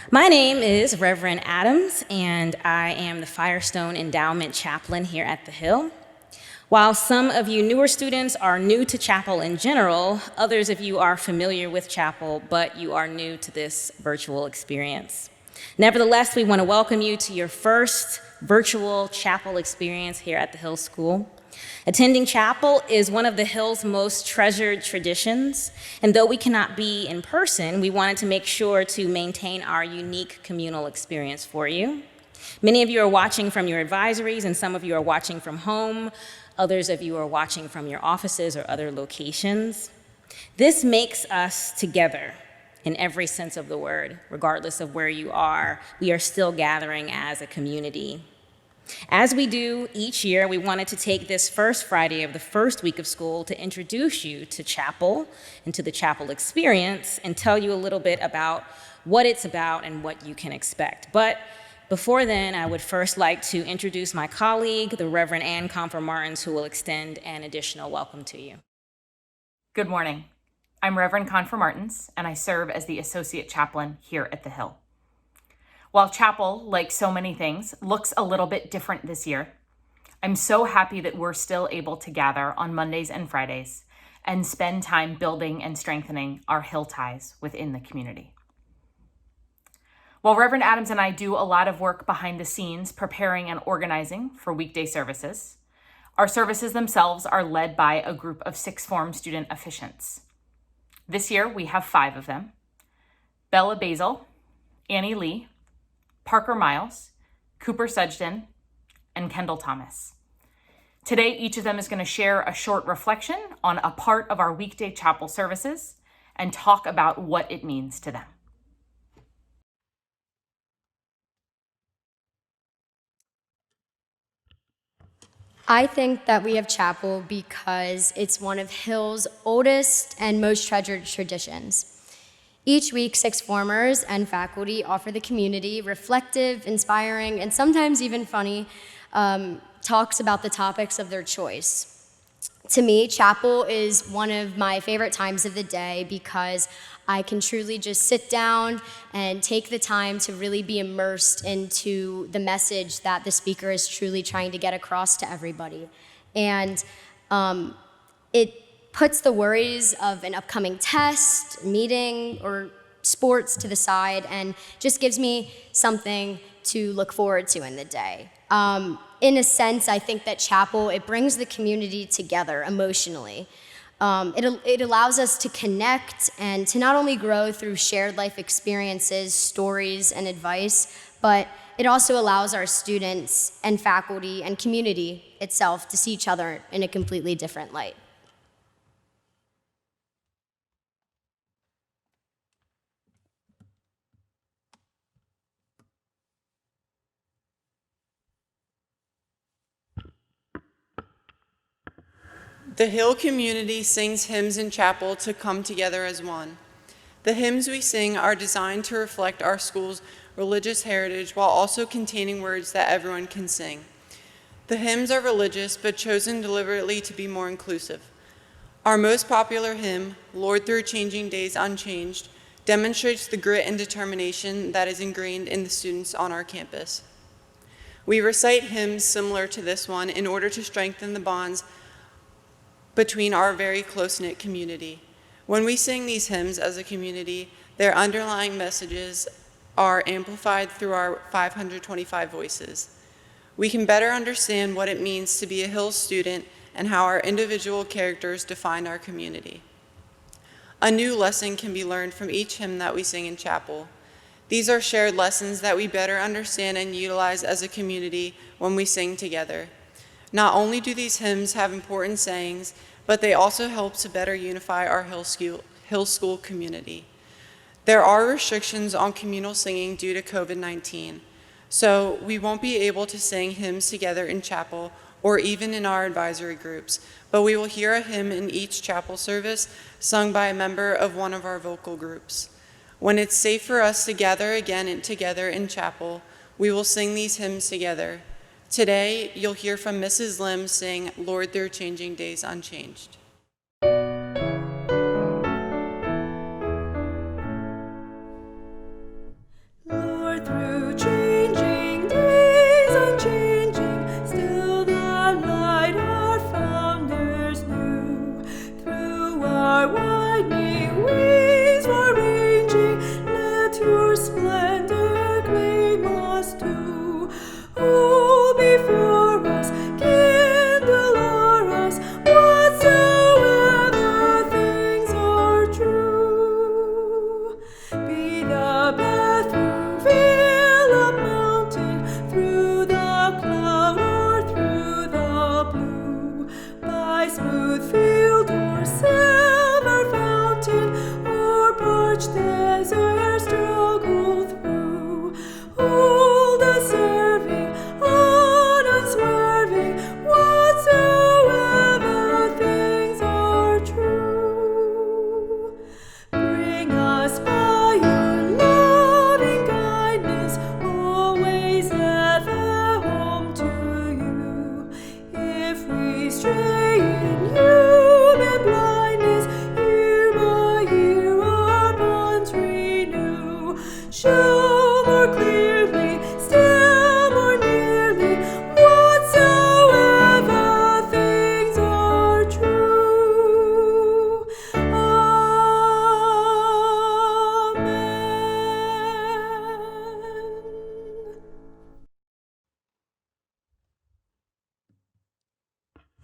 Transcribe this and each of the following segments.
My name is Reverend Adams, and I am the Firestone Endowment Chaplain here at the Hill. While some of you newer students are new to chapel in general, others of you are familiar with chapel, but you are new to this virtual experience. Nevertheless, we want to welcome you to your first virtual chapel experience here at the Hill School. Attending chapel is one of the Hill's most treasured traditions, and though we cannot be in person, we wanted to make sure to maintain our unique communal experience for you. Many of you are watching from your advisories, and some of you are watching from home. Others of you are watching from your offices or other locations. This makes us together in every sense of the word. Regardless of where you are, we are still gathering as a community. As we do each year, we wanted to take this first Friday of the first week of school to introduce you to chapel and to the chapel experience and tell you a little bit about what it's about and what you can expect. But before then, I would first like to introduce my colleague, the Reverend Ann Comfer-Martins, who will extend an additional welcome to you. Good morning. I'm Reverend Comfer-Martins, and I serve as the Associate Chaplain here at the Hill. While chapel, like so many things, looks a little bit different this year, I'm so happy that we're still able to gather on Mondays and Fridays and spend time building and strengthening our Hill ties within the community. While Reverend Adams and I do a lot of work behind the scenes preparing and organizing for weekday services, our services themselves are led by a group of sixth form student officiants. This year, we have 5 of them: Bella Basil, Annie Lee, Parker Miles, Cooper Sugden, and Kendall Thomas. Today, each of them is going to share a short reflection on a part of our weekday chapel services and talk about what it means to them. I think that we have chapel because it's one of Hill's oldest and most treasured traditions. Each week, sixth formers and faculty offer the community reflective, inspiring, and sometimes even funny talks about the topics of their choice. To me, chapel is one of my favorite times of the day because I can truly just sit down and take the time to really be immersed into the message that the speaker is truly trying to get across to everybody. And it puts the worries of an upcoming test, meeting, or sports to the side and just gives me something to look forward to in the day. In a sense, I think that chapel, it brings the community together emotionally. It allows us to connect and to not only grow through shared life experiences, stories, and advice, but it also allows our students and faculty and community itself to see each other in a completely different light. The Hill community sings hymns in chapel to come together as one. The hymns we sing are designed to reflect our school's religious heritage while also containing words that everyone can sing. The hymns are religious but chosen deliberately to be more inclusive. Our most popular hymn, Lord Through Changing Days Unchanged, demonstrates the grit and determination that is ingrained in the students on our campus. We recite hymns similar to this one in order to strengthen the bonds between our very close-knit community. When we sing these hymns as a community, their underlying messages are amplified through our 525 voices. We can better understand what it means to be a Hill student and how our individual characters define our community. A new lesson can be learned from each hymn that we sing in chapel. These are shared lessons that we better understand and utilize as a community when we sing together. Not only do these hymns have important sayings, but they also help to better unify our Hill School community. There are restrictions on communal singing due to COVID-19, so we won't be able to sing hymns together in chapel or even in our advisory groups, but we will hear a hymn in each chapel service sung by a member of one of our vocal groups. When it's safe for us to gather again and together in chapel, we will sing these hymns together. Today, you'll hear from Mrs. Lim sing Lord Through Changing Days Unchanged. Lord, show more clearly, still more nearly, whatsoever things are true. Amen.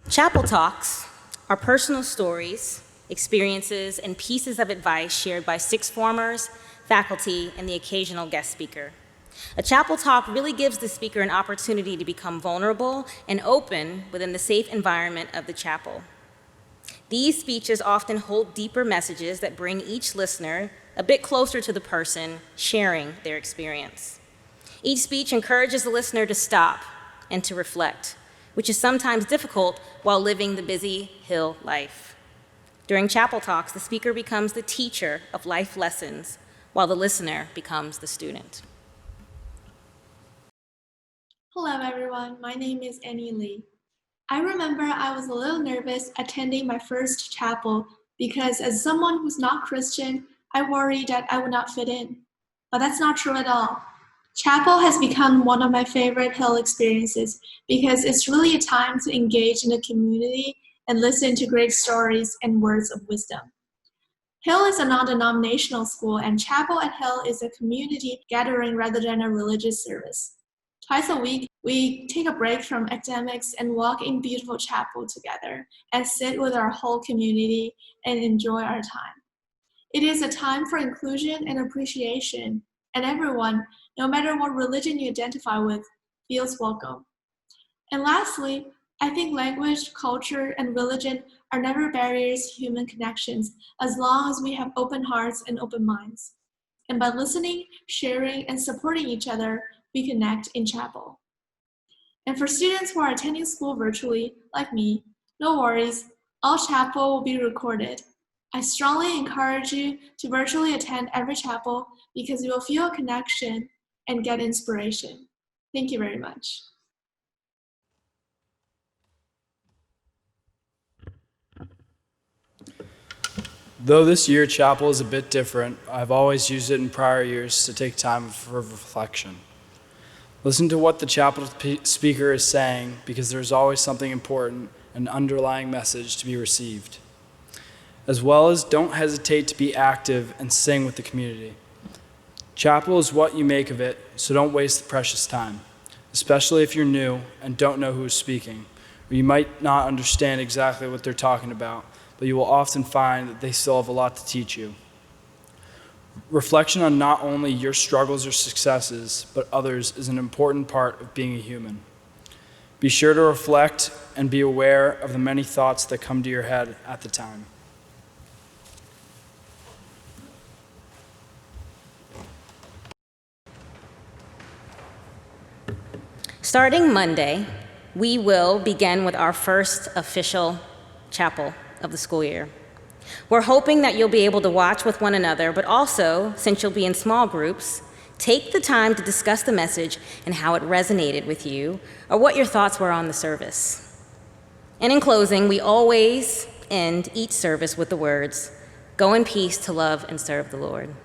Chapel talks are personal stories, experiences, and pieces of advice shared by sixth formers, faculty, and the occasional guest speaker. A chapel talk really gives the speaker an opportunity to become vulnerable and open within the safe environment of the chapel. These speeches often hold deeper messages that bring each listener a bit closer to the person sharing their experience. Each speech encourages the listener to stop and to reflect, which is sometimes difficult while living the busy Hill life. During chapel talks, the speaker becomes the teacher of life lessons, while the listener becomes the student. Hello everyone, my name is Annie Lee. I remember I was a little nervous attending my first chapel because as someone who's not Christian, I worried that I would not fit in. But that's not true at all. Chapel has become one of my favorite Hill experiences because it's really a time to engage in the community and listen to great stories and words of wisdom. Hill is a non-denominational school, and chapel at Hill is a community gathering rather than a religious service. Twice a week, we take a break from academics and walk in beautiful chapel together and sit with our whole community and enjoy our time. It is a time for inclusion and appreciation, and everyone, no matter what religion you identify with, feels welcome. And lastly, I think language, culture, and religion are never barriers to human connections as long as we have open hearts and open minds. And by listening, sharing, and supporting each other, we connect in chapel. And for students who are attending school virtually, like me, no worries, all chapel will be recorded. I strongly encourage you to virtually attend every chapel because you will feel a connection and get inspiration. Thank you very much. Though this year chapel is a bit different, I've always used it in prior years to take time for reflection. Listen to what the chapel speaker is saying because there's always something important, an underlying message to be received. As well as don't hesitate to be active and sing with the community. Chapel is what you make of it, so don't waste the precious time, especially if you're new and don't know who is speaking, or you might not understand exactly what they're talking about, but you will often find that they still have a lot to teach you. Reflection on not only your struggles or successes, but others is an important part of being a human. Be sure to reflect and be aware of the many thoughts that come to your head at the time. Starting Monday, we will begin with our first official chapel of the school year. We're hoping that you'll be able to watch with one another, but also, since you'll be in small groups, take the time to discuss the message and how it resonated with you, or what your thoughts were on the service. And in closing, we always end each service with the words, "Go in peace to love and serve the Lord."